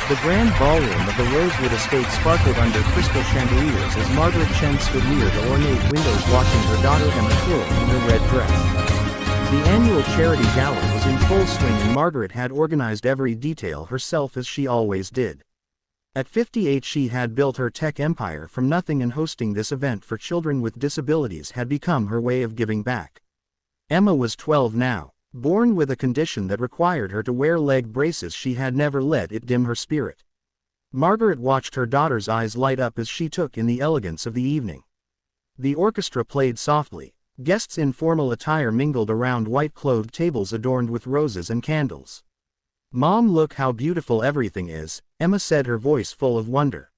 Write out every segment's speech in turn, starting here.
The grand ballroom of the Rosewood estate sparkled under crystal chandeliers as Margaret Chen stood near the ornate windows watching her daughter Emma twirl in her red dress. The annual charity gala was in full swing and Margaret had organized every detail herself as she always did. At 58 she had built her tech empire from nothing, and hosting this event for children with disabilities had become her way of giving back. Emma was 12 now. Born with a condition that required her to wear leg braces, she had never let it dim her spirit. Margaret watched her daughter's eyes light up as she took in the elegance of the evening. The orchestra played softly. Guests in formal attire mingled around white-clothed tables adorned with roses and candles. "Mom, look how beautiful everything is," Emma said, her voice full of wonder.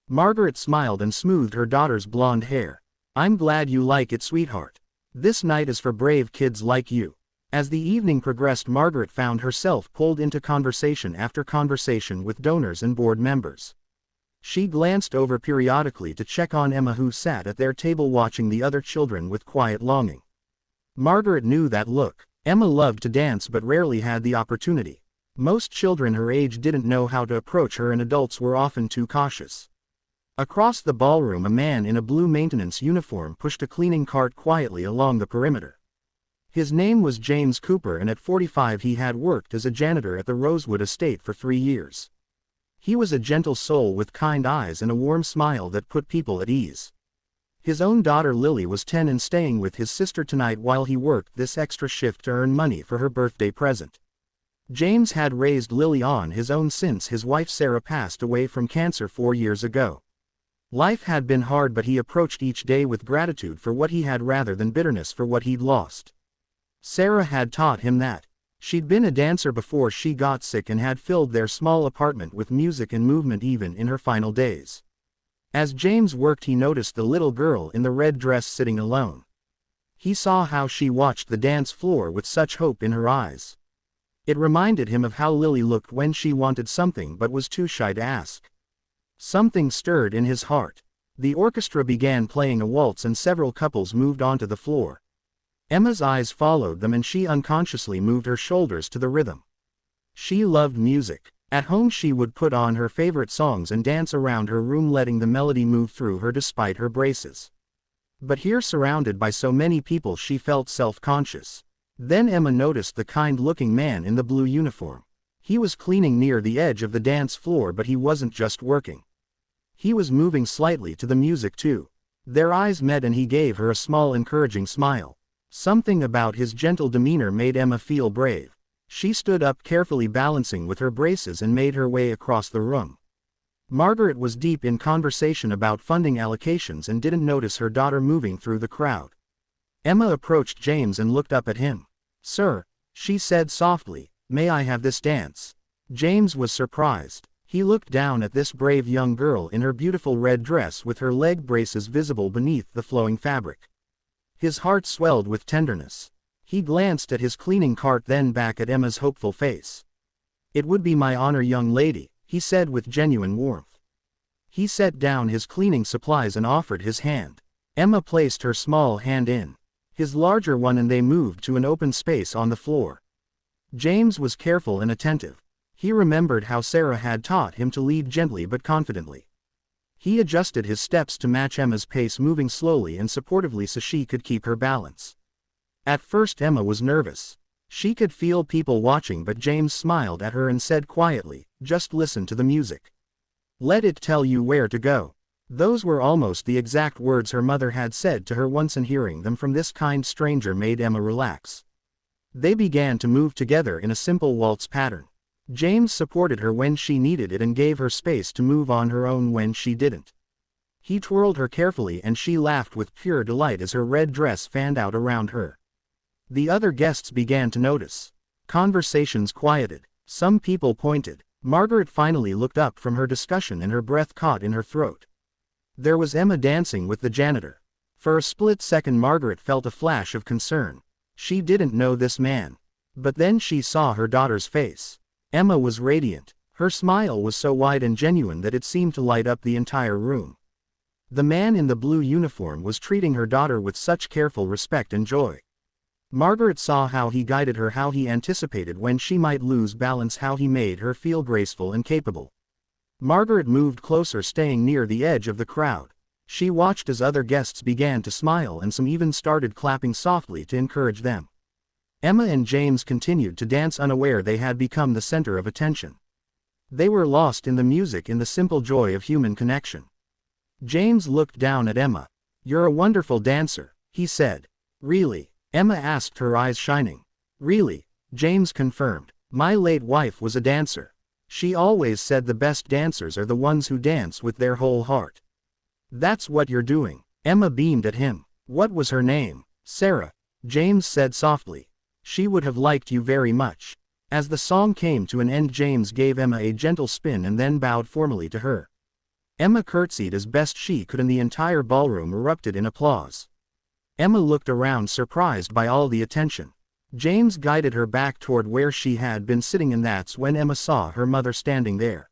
Margaret smiled and smoothed her daughter's blonde hair. "I'm glad you like it, sweetheart. This night is for brave kids like you." As the evening progressed, Margaret found herself pulled into conversation after conversation with donors and board members. She glanced over periodically to check on Emma, who sat at their table watching the other children with quiet longing. Margaret knew that look. Emma loved to dance but rarely had the opportunity. Most children her age didn't know how to approach her, and adults were often too cautious. Across the ballroom, a man in a blue maintenance uniform pushed a cleaning cart quietly along the perimeter. His name was James Cooper, and at 45 he had worked as a janitor at the Rosewood estate for 3 years. He was a gentle soul with kind eyes and a warm smile that put people at ease. His own daughter Lily was 10 and staying with his sister tonight while he worked this extra shift to earn money for her birthday present. James had raised Lily on his own since his wife Sarah passed away from cancer 4 years ago. Life had been hard, but he approached each day with gratitude for what he had rather than bitterness for what he'd lost. Sarah had taught him that. She'd been a dancer before she got sick and had filled their small apartment with music and movement even in her final days. As James worked, he noticed the little girl in the red dress sitting alone. He saw how she watched the dance floor with such hope in her eyes. It reminded him of how Lily looked when she wanted something but was too shy to ask. Something stirred in his heart. The orchestra began playing a waltz and several couples moved onto the floor. Emma's eyes followed them and she unconsciously moved her shoulders to the rhythm. She loved music. At home she would put on her favorite songs and dance around her room, letting the melody move through her despite her braces. But here, surrounded by so many people, she felt self-conscious. Then Emma noticed the kind-looking man in the blue uniform. He was cleaning near the edge of the dance floor, but he wasn't just working. He was moving slightly to the music too. Their eyes met and he gave her a small encouraging smile. Something about his gentle demeanor made Emma feel brave. She stood up carefully, balancing with her braces, and made her way across the room. Margaret was deep in conversation about funding allocations and didn't notice her daughter moving through the crowd. Emma approached James and looked up at him. "Sir," she said softly, "may I have this dance?" James was surprised. He looked down at this brave young girl in her beautiful red dress with her leg braces visible beneath the flowing fabric. His heart swelled with tenderness. He glanced at his cleaning cart, then back at Emma's hopeful face. "It would be my honor, young lady," he said with genuine warmth. He set down his cleaning supplies and offered his hand. Emma placed her small hand in his larger one and they moved to an open space on the floor. James was careful and attentive. He remembered how Sarah had taught him to lead gently but confidently. He adjusted his steps to match Emma's pace, moving slowly and supportively so she could keep her balance. At first Emma was nervous. She could feel people watching, but James smiled at her and said quietly, "Just listen to the music. Let it tell you where to go." Those were almost the exact words her mother had said to her once, and hearing them from this kind stranger made Emma relax. They began to move together in a simple waltz pattern. James supported her when she needed it and gave her space to move on her own when she didn't. He twirled her carefully and she laughed with pure delight as her red dress fanned out around her. The other guests began to notice. Conversations quieted. Some people pointed. Margaret finally looked up from her discussion and her breath caught in her throat. There was Emma dancing with the janitor. For a split second Margaret felt a flash of concern. She didn't know this man. But then she saw her daughter's face. Emma was radiant. Her smile was so wide and genuine that it seemed to light up the entire room. The man in the blue uniform was treating her daughter with such careful respect and joy. Margaret saw how he guided her, how he anticipated when she might lose balance, how he made her feel graceful and capable. Margaret moved closer, staying near the edge of the crowd. She watched as other guests began to smile and some even started clapping softly to encourage them. Emma and James continued to dance, unaware they had become the center of attention. They were lost in the music, in the simple joy of human connection. James looked down at Emma. "You're a wonderful dancer," he said. "Really?" Emma asked, her eyes shining. "Really," James confirmed. "My late wife was a dancer. She always said the best dancers are the ones who dance with their whole heart." "That's what you're doing." Emma beamed at him. "What was her name?" "Sarah," James said softly. "She would have liked you very much." As the song came to an end, James gave Emma a gentle spin and then bowed formally to her. Emma curtsied as best she could and the entire ballroom erupted in applause. Emma looked around, surprised by all the attention. James guided her back toward where she had been sitting, and that's when Emma saw her mother standing there.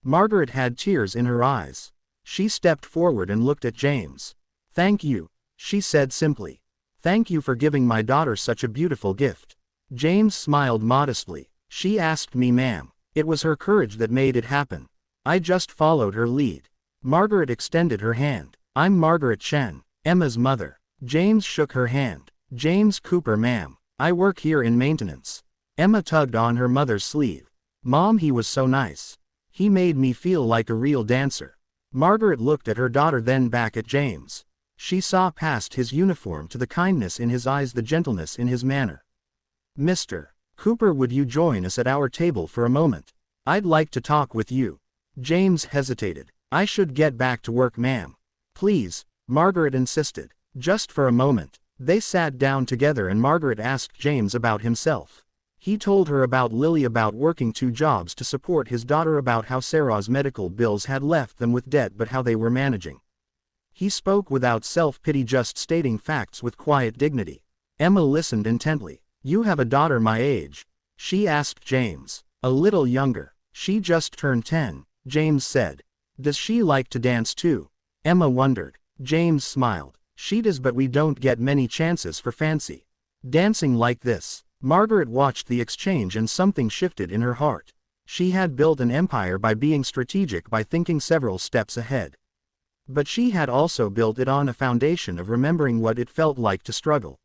Margaret had tears in her eyes. She stepped forward and looked at James. "Thank you," she said simply. "Thank you for giving my daughter such a beautiful gift." James smiled modestly. "She asked me, ma'am. It was her courage that made it happen. I just followed her lead." Margaret extended her hand. "I'm Margaret Chen, Emma's mother." James shook her hand. "James Cooper, ma'am. I work here in maintenance." Emma tugged on her mother's sleeve. "Mom, he was so nice. He made me feel like a real dancer." Margaret looked at her daughter, then back at James. She saw past his uniform to the kindness in his eyes, the gentleness in his manner. "Mr. Cooper, would you join us at our table for a moment? I'd like to talk with you." James hesitated. "I should get back to work, ma'am." "Please," Margaret insisted. "Just for a moment." They sat down together and Margaret asked James about himself. He told her about Lily, about working 2 jobs to support his daughter, about how Sarah's medical bills had left them with debt but how they were managing. He spoke without self-pity, just stating facts with quiet dignity. Emma listened intently. "You have a daughter my age?" she asked James. "A little younger. She just turned 10, James said. "Does she like to dance too?" Emma wondered. James smiled. "She does, but we don't get many chances for fancy dancing like this." Margaret watched the exchange and something shifted in her heart. She had built an empire by being strategic, by thinking several steps ahead. But she had also built it on a foundation of remembering what it felt like to struggle.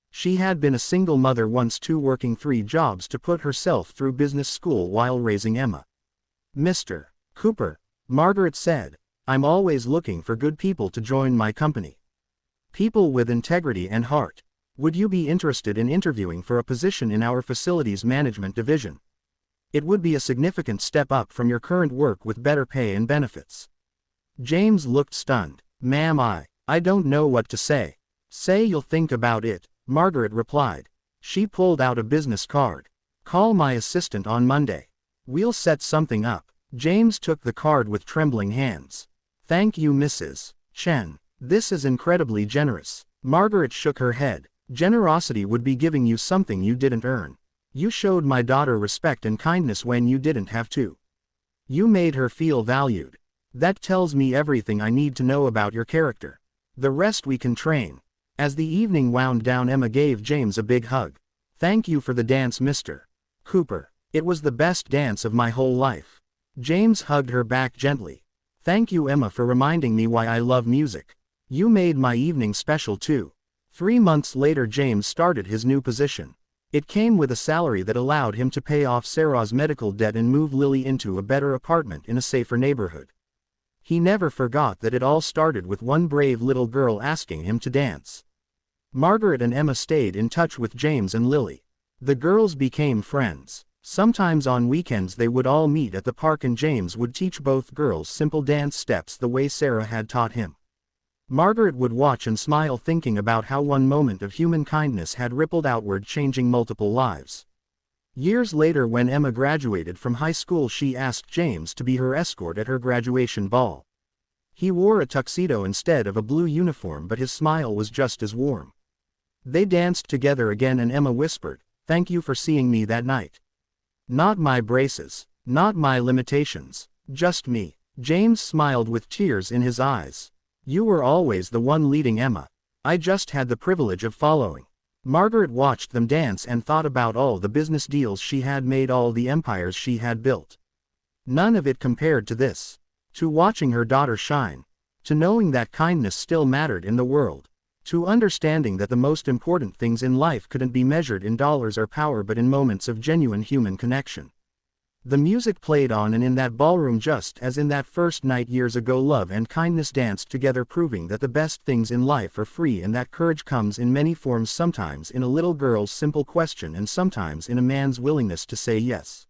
She had been a single mother once too, working 3 jobs to put herself through business school while raising Emma. "Mr. Cooper," Margaret said, "I'm always looking for good people to join my company. People with integrity and heart. Would you be interested in interviewing for a position in our facilities management division? It would be a significant step up from your current work with better pay and benefits." James looked stunned. "Ma'am, I don't know what to say." "Say you'll think about it," Margaret replied. She pulled out a business card. "Call my assistant on Monday. We'll set something up." James took the card with trembling hands. "Thank you, Mrs. Chen. This is incredibly generous." Margaret shook her head. "Generosity would be giving you something you didn't earn. You showed my daughter respect and kindness when you didn't have to. You made her feel valued. That tells me everything I need to know about your character. The rest we can train." As the evening wound down, Emma gave James a big hug. "Thank you for the dance, Mr. Cooper. It was the best dance of my whole life." James hugged her back gently. "Thank you, Emma, for reminding me why I love music. You made my evening special too." 3 months later, James started his new position. It came with a salary that allowed him to pay off Sarah's medical debt and move Lily into a better apartment in a safer neighborhood. He never forgot that it all started with one brave little girl asking him to dance. Margaret and Emma stayed in touch with James and Lily. The girls became friends. Sometimes on weekends they would all meet at the park and James would teach both girls simple dance steps the way Sarah had taught him. Margaret would watch and smile, thinking about how one moment of human kindness had rippled outward, changing multiple lives. Years later, when Emma graduated from high school, she asked James to be her escort at her graduation ball. He wore a tuxedo instead of a blue uniform, but his smile was just as warm. They danced together again and Emma whispered, "Thank you for seeing me that night. Not my braces, not my limitations, just me." James smiled with tears in his eyes. "You were always the one leading, Emma. I just had the privilege of following." Margaret watched them dance and thought about all the business deals she had made, all the empires she had built. None of it compared to this. To watching her daughter shine. To knowing that kindness still mattered in the world. To understanding that the most important things in life couldn't be measured in dollars or power but in moments of genuine human connection. The music played on, and in that ballroom, just as in that first night years ago, love and kindness danced together, proving that the best things in life are free and that courage comes in many forms, sometimes in a little girl's simple question and sometimes in a man's willingness to say yes.